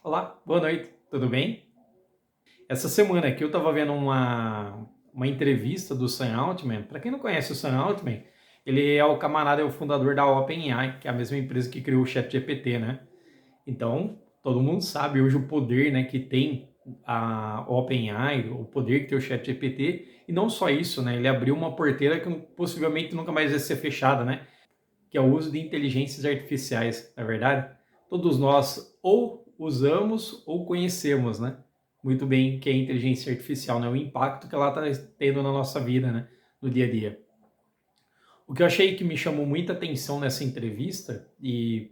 Olá, boa noite, tudo bem? Essa semana aqui eu estava vendo uma entrevista do Sam Altman. Para quem não conhece o Sam Altman, ele é o camarada, é o fundador da OpenAI, que é a mesma empresa que criou o ChatGPT, né? Então, todo mundo sabe hoje o poder, né, que tem a OpenAI, o poder que tem o ChatGPT, e não só isso, né? Ele abriu uma porteira que possivelmente nunca mais vai ser fechada, né? Que é o uso de inteligências artificiais, na verdade. Todos nós ou usamos ou conhecemos, né? Muito bem, que é a inteligência artificial, né? O impacto que ela está tendo na nossa vida, né? No dia a dia. O que eu achei que me chamou muita atenção nessa entrevista, e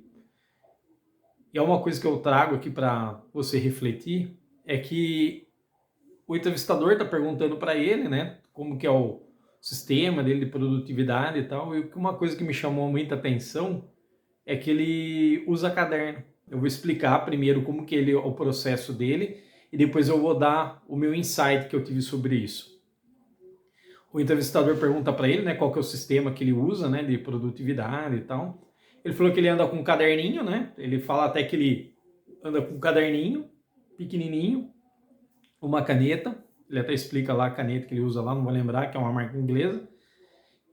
é uma coisa que eu trago aqui para você refletir, é que o entrevistador está perguntando para ele, né? Como que é o sistema dele de produtividade e tal, e uma coisa que me chamou muita atenção é que ele usa caderno. Eu vou explicar primeiro como que ele o processo dele e depois eu vou dar o meu insight que eu tive sobre isso. O entrevistador pergunta para ele, né, qual que é o sistema que ele usa, né, de produtividade e tal. Ele falou que ele anda com um caderninho, né? Ele fala até que ele anda com um caderninho pequenininho, uma caneta. Ele até explica lá a caneta que ele usa lá, não vou lembrar, que é uma marca inglesa.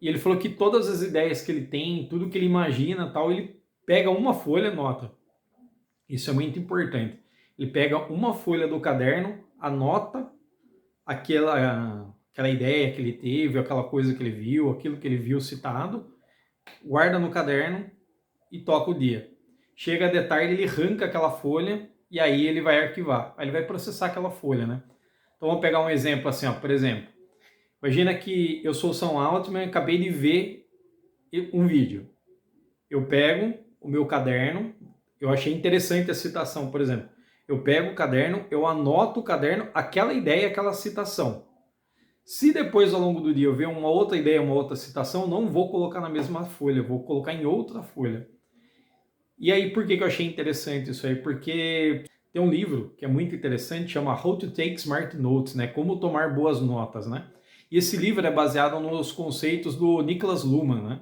E ele falou que todas as ideias que ele tem, tudo que ele imagina, tal, ele pega uma folha, anota. Isso é muito importante. Ele pega uma folha do caderno, anota aquela ideia que ele teve, aquela coisa que ele viu, aquilo que ele viu citado, guarda no caderno e toca o dia. Chega de tarde, ele arranca aquela folha e aí ele vai arquivar. Aí ele vai processar aquela folha, né? Então vamos pegar um exemplo assim, ó, por exemplo. Imagina que eu sou o Sam Altman e acabei de ver um vídeo. Eu pego o meu caderno, eu achei interessante a citação, por exemplo. Eu pego o caderno, eu anoto o caderno, aquela ideia, aquela citação. Se depois, ao longo do dia, eu ver uma outra ideia, uma outra citação, não vou colocar na mesma folha, vou colocar em outra folha. E aí, por que eu achei interessante isso aí? Porque tem um livro que é muito interessante, chama How to Take Smart Notes, né? Como tomar boas notas, né? E esse livro é baseado nos conceitos do Niklas Luhmann, né?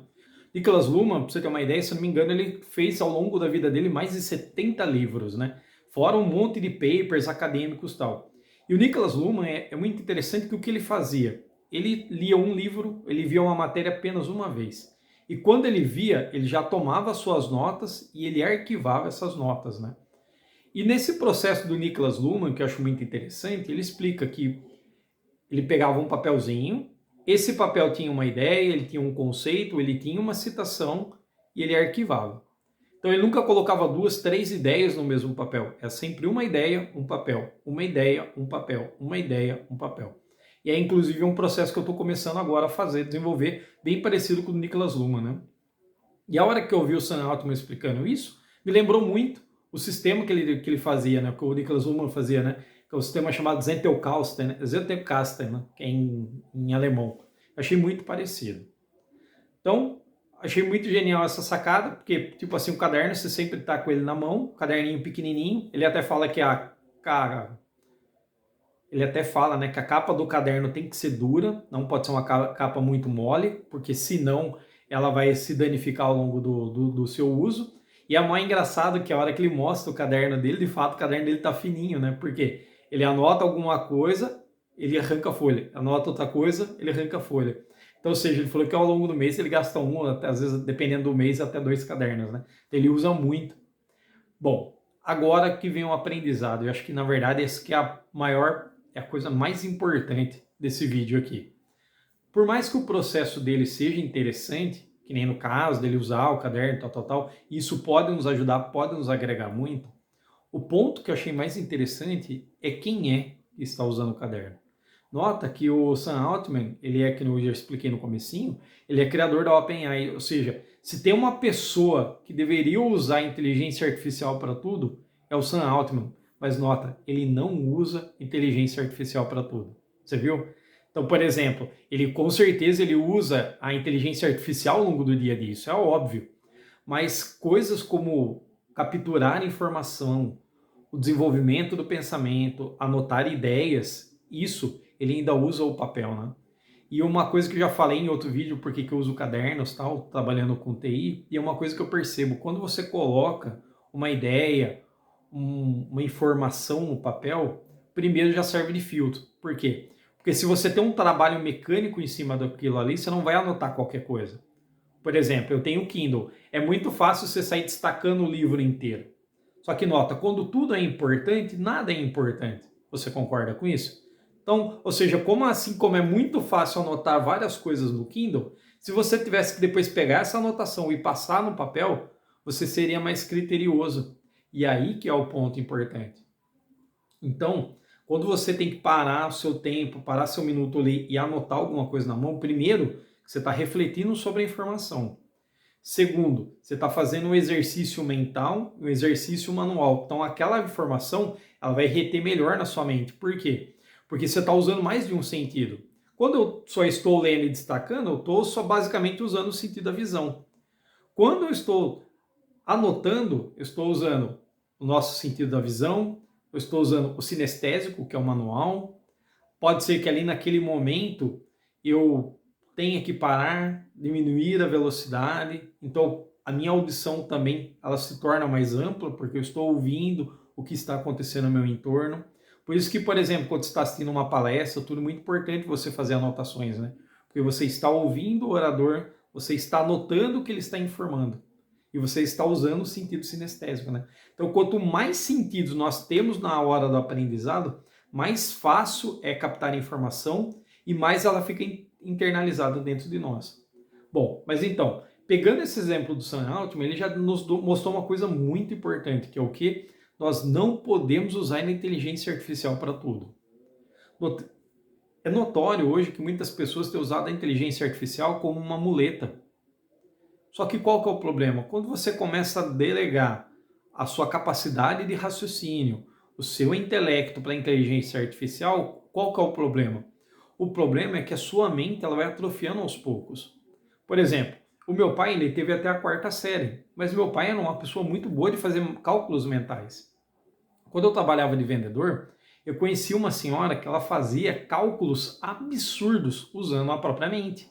Niklas Luhmann, para você ter uma ideia, se eu não me engano, ele fez ao longo da vida dele mais de 70 livros, né? Fora um monte de papers acadêmicos e tal. E o Niklas Luhmann é muito interessante que o que ele fazia? Ele lia um livro, ele via uma matéria apenas uma vez. E quando ele via, ele já tomava suas notas e ele arquivava essas notas, né? E nesse processo do Niklas Luhmann, que eu acho muito interessante, ele explica que ele pegava um papelzinho, esse papel tinha uma ideia, ele tinha um conceito, ele tinha uma citação e ele arquivava. Então ele nunca colocava duas, três ideias no mesmo papel. É sempre uma ideia, um papel, uma ideia, um papel, uma ideia, um papel. E é inclusive um processo que eu estou começando agora a fazer, desenvolver, bem parecido com o Niklas Luhmann, né? E a hora que eu ouvi o Sam Altman explicando isso, me lembrou muito o sistema que ele fazia, né? Que o Niklas Luhmann fazia, né? Que é o sistema chamado Zentelkasten, né? Zentelkasten, né? Que é em alemão. Eu achei muito parecido. Então, achei muito genial essa sacada, porque, tipo assim, o caderno, você sempre tá com ele na mão, caderninho pequenininho. Ele até fala que ele até fala, né, que a capa do caderno tem que ser dura, não pode ser uma capa muito mole, porque senão ela vai se danificar ao longo do seu uso. E é mais engraçado que a hora que ele mostra o caderno dele, de fato o caderno dele tá fininho, né? Porque ele anota alguma coisa, ele arranca a folha. Anota outra coisa, ele arranca a folha. Então, ou seja, ele falou que ao longo do mês ele gasta um, até, às vezes, dependendo do mês, até dois cadernos, né? Ele usa muito. Bom, agora que vem o aprendizado. Eu acho que, na verdade, essa que é a coisa mais importante desse vídeo aqui. Por mais que o processo dele seja interessante, que nem no caso dele usar o caderno, tal, isso pode nos ajudar, pode nos agregar muito. O ponto que eu achei mais interessante é quem é que está usando o caderno. Nota que o Sam Altman, ele é, que eu já expliquei no comecinho, ele é criador da OpenAI, ou seja, se tem uma pessoa que deveria usar a inteligência artificial para tudo, é o Sam Altman. Mas nota, ele não usa inteligência artificial para tudo. Você viu? Então, por exemplo, ele com certeza ele usa a inteligência artificial ao longo do dia a dia, isso é óbvio. Mas coisas como capturar informação, o desenvolvimento do pensamento, anotar ideias, isso ele ainda usa o papel, né? E uma coisa que eu já falei em outro vídeo, porque que eu uso cadernos, tal, trabalhando com TI, e é uma coisa que eu percebo, quando você coloca uma ideia uma informação no papel, primeiro já serve de filtro. Por quê? Porque se você tem um trabalho mecânico em cima daquilo ali, você não vai anotar qualquer coisa. Por exemplo, eu tenho o Kindle. É muito fácil você sair destacando o livro inteiro. Só que nota, quando tudo é importante, nada é importante. Você concorda com isso? Então, ou seja, como é muito fácil anotar várias coisas no Kindle, se você tivesse que depois pegar essa anotação e passar no papel, você seria mais criterioso. E aí que é o ponto importante. Então, quando você tem que parar o seu tempo, parar seu minuto ali e anotar alguma coisa na mão, primeiro, você está refletindo sobre a informação. Segundo, você está fazendo um exercício mental, um exercício manual. Então, aquela informação, ela vai reter melhor na sua mente. Por quê? Porque você está usando mais de um sentido. Quando eu só estou lendo e destacando, eu estou só basicamente usando o sentido da visão. Quando eu estou anotando, eu estou usando o nosso sentido da visão, eu estou usando o sinestésico, que é o manual. Pode ser que ali naquele momento eu tenha que parar, diminuir a velocidade. Então a minha audição também ela se torna mais ampla, porque eu estou ouvindo o que está acontecendo no meu entorno. Por isso que, por exemplo, quando você está assistindo uma palestra, tudo é muito importante você fazer anotações, né? Porque você está ouvindo o orador, você está anotando o que ele está informando. E você está usando o sentido sinestésico, né? Então, quanto mais sentidos nós temos na hora do aprendizado, mais fácil é captar a informação e mais ela fica internalizada dentro de nós. Bom, mas então, pegando esse exemplo do Sam Altman, ele já nos mostrou uma coisa muito importante, que é o que? Nós não podemos usar a inteligência artificial para tudo. É notório hoje que muitas pessoas têm usado a inteligência artificial como uma muleta. Só que qual que é o problema? Quando você começa a delegar a sua capacidade de raciocínio, o seu intelecto para a inteligência artificial, qual que é o problema? O problema é que a sua mente ela vai atrofiando aos poucos. Por exemplo, o meu pai ele teve até a 4ª série, mas meu pai era uma pessoa muito boa de fazer cálculos mentais. Quando eu trabalhava de vendedor, eu conheci uma senhora que ela fazia cálculos absurdos usando a própria mente.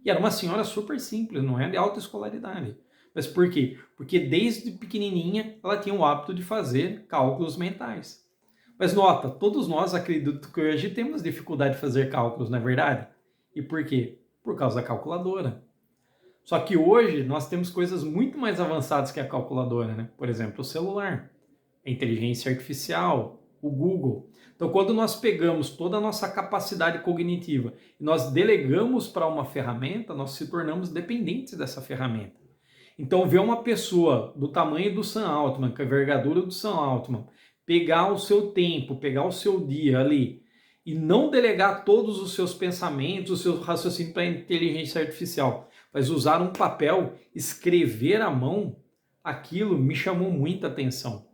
E era uma senhora super simples, não é de alta escolaridade. Mas por quê? Porque desde pequenininha ela tinha o hábito de fazer cálculos mentais. Mas nota, todos nós acredito que hoje temos dificuldade de fazer cálculos, não é verdade? E por quê? Por causa da calculadora. Só que hoje nós temos coisas muito mais avançadas que a calculadora, né? Por exemplo, o celular, a inteligência artificial, o Google. Então, quando nós pegamos toda a nossa capacidade cognitiva e nós delegamos para uma ferramenta, nós se tornamos dependentes dessa ferramenta. Então, ver uma pessoa do tamanho do Sam Altman, com a envergadura do Sam Altman, pegar o seu tempo, pegar o seu dia ali e não delegar todos os seus pensamentos, o seu raciocínio para a inteligência artificial, mas usar um papel, escrever à mão, aquilo me chamou muita atenção.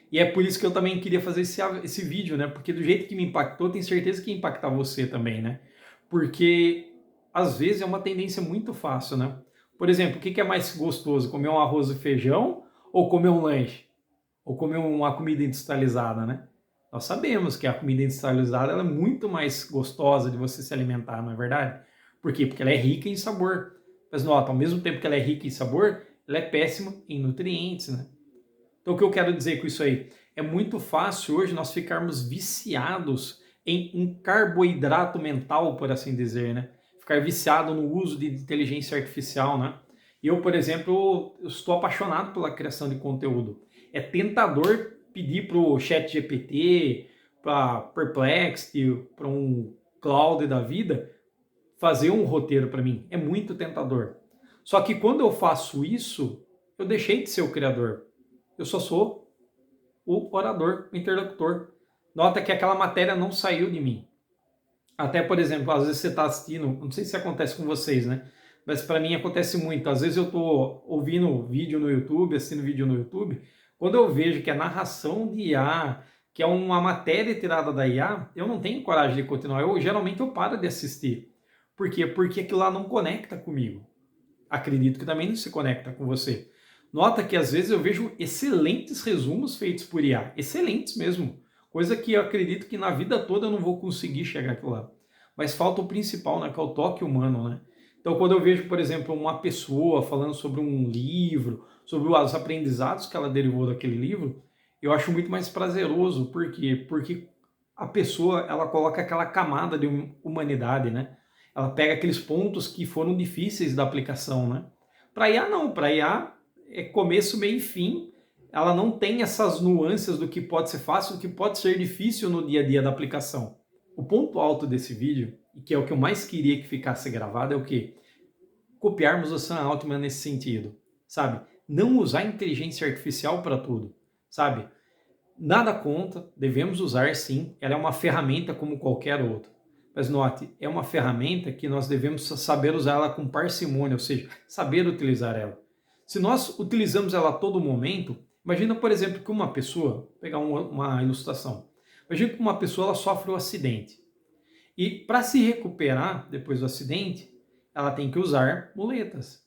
E é por isso que eu também queria fazer esse vídeo, né? Porque do jeito que me impactou, tenho certeza que ia impactar você também, né? Porque às vezes é uma tendência muito fácil, né? Por exemplo, o que é mais gostoso? Comer um arroz e feijão ou comer um lanche? Ou comer uma comida industrializada, né? Nós sabemos que a comida industrializada ela é muito mais gostosa de você se alimentar, não é verdade? Por quê? Porque ela é rica em sabor. Mas nota, ao mesmo tempo que ela é rica em sabor, ela é péssima em nutrientes, né? Então o que eu quero dizer com isso aí? É muito fácil hoje nós ficarmos viciados em um carboidrato mental, por assim dizer, né? Ficar viciado no uso de inteligência artificial, né? Eu, por exemplo, eu estou apaixonado pela criação de conteúdo. É tentador pedir para o ChatGPT, para Perplexity, para um Claude da vida, fazer um roteiro para mim. É muito tentador. Só que quando eu faço isso, eu deixei de ser o criador. Eu só sou o orador, o interlocutor. Nota que aquela matéria não saiu de mim. Até, por exemplo, às vezes você está assistindo, não sei se acontece com vocês, né? Mas para mim acontece muito. Às vezes eu estou ouvindo vídeo no YouTube, assistindo vídeo no YouTube, quando eu vejo que é narração de IA, que é uma matéria tirada da IA, eu não tenho coragem de continuar. Geralmente eu paro de assistir. Por quê? Porque aquilo lá não conecta comigo. Acredito que também não se conecta com você. Nota que às vezes eu vejo excelentes resumos feitos por IA, excelentes mesmo, coisa que eu acredito que na vida toda eu não vou conseguir chegar aquilo lá. Mas falta o principal, né, que é o toque humano, né? Então quando eu vejo, por exemplo, uma pessoa falando sobre um livro, sobre os aprendizados que ela derivou daquele livro, eu acho muito mais prazeroso. Por quê? Porque a pessoa, ela coloca aquela camada de humanidade, né? Ela pega aqueles pontos que foram difíceis da aplicação, né? Para IA não, para IA é começo, meio e fim. Ela não tem essas nuances do que pode ser fácil, do que pode ser difícil no dia a dia da aplicação. O ponto alto desse vídeo, e que é o que eu mais queria que ficasse gravado, é o quê? Copiarmos o Sam Altman nesse sentido, sabe? Não usar inteligência artificial para tudo, sabe? Nada contra, devemos usar sim, ela é uma ferramenta como qualquer outra. Mas note, é uma ferramenta que nós devemos saber usar ela com parcimônia, ou seja, saber utilizar ela. Se nós utilizamos ela a todo momento, imagina, por exemplo, que uma pessoa, vou pegar uma ilustração, imagina que uma pessoa ela sofre um acidente. E para se recuperar depois do acidente, ela tem que usar muletas.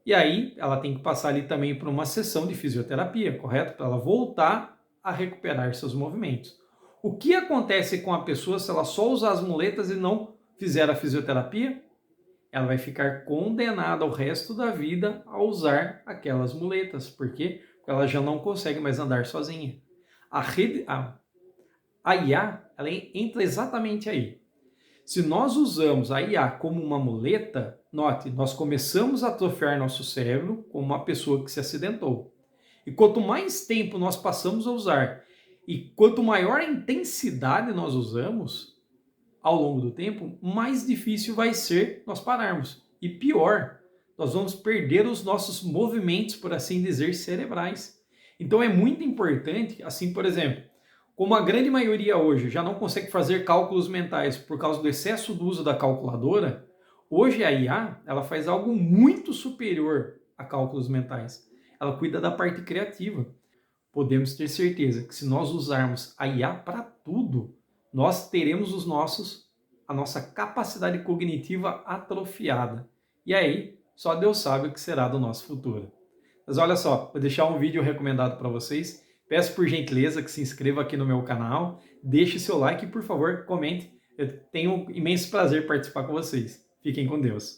E aí ela tem que passar ali também por uma sessão de fisioterapia, correto? Para ela voltar a recuperar seus movimentos. O que acontece com a pessoa se ela só usar as muletas e não fizer a fisioterapia? Ela vai ficar condenada ao resto da vida a usar aquelas muletas. Por quê? Porque ela já não consegue mais andar sozinha. A IA, ela entra exatamente aí. Se nós usamos a IA como uma muleta, note, nós começamos a atrofiar nosso cérebro como uma pessoa que se acidentou. E quanto mais tempo nós passamos a usar e quanto maior a intensidade nós usamos ao longo do tempo, mais difícil vai ser nós pararmos. E pior, nós vamos perder os nossos movimentos, por assim dizer, cerebrais. Então é muito importante, assim, por exemplo, como a grande maioria hoje já não consegue fazer cálculos mentais por causa do excesso do uso da calculadora, hoje a IA ela faz algo muito superior a cálculos mentais. Ela cuida da parte criativa. Podemos ter certeza que se nós usarmos a IA para tudo, nós teremos a nossa capacidade cognitiva atrofiada. E aí, só Deus sabe o que será do nosso futuro. Mas olha só, vou deixar um vídeo recomendado para vocês. Peço por gentileza que se inscreva aqui no meu canal, deixe seu like e, por favor, comente. Eu tenho um imenso prazer em participar com vocês. Fiquem com Deus.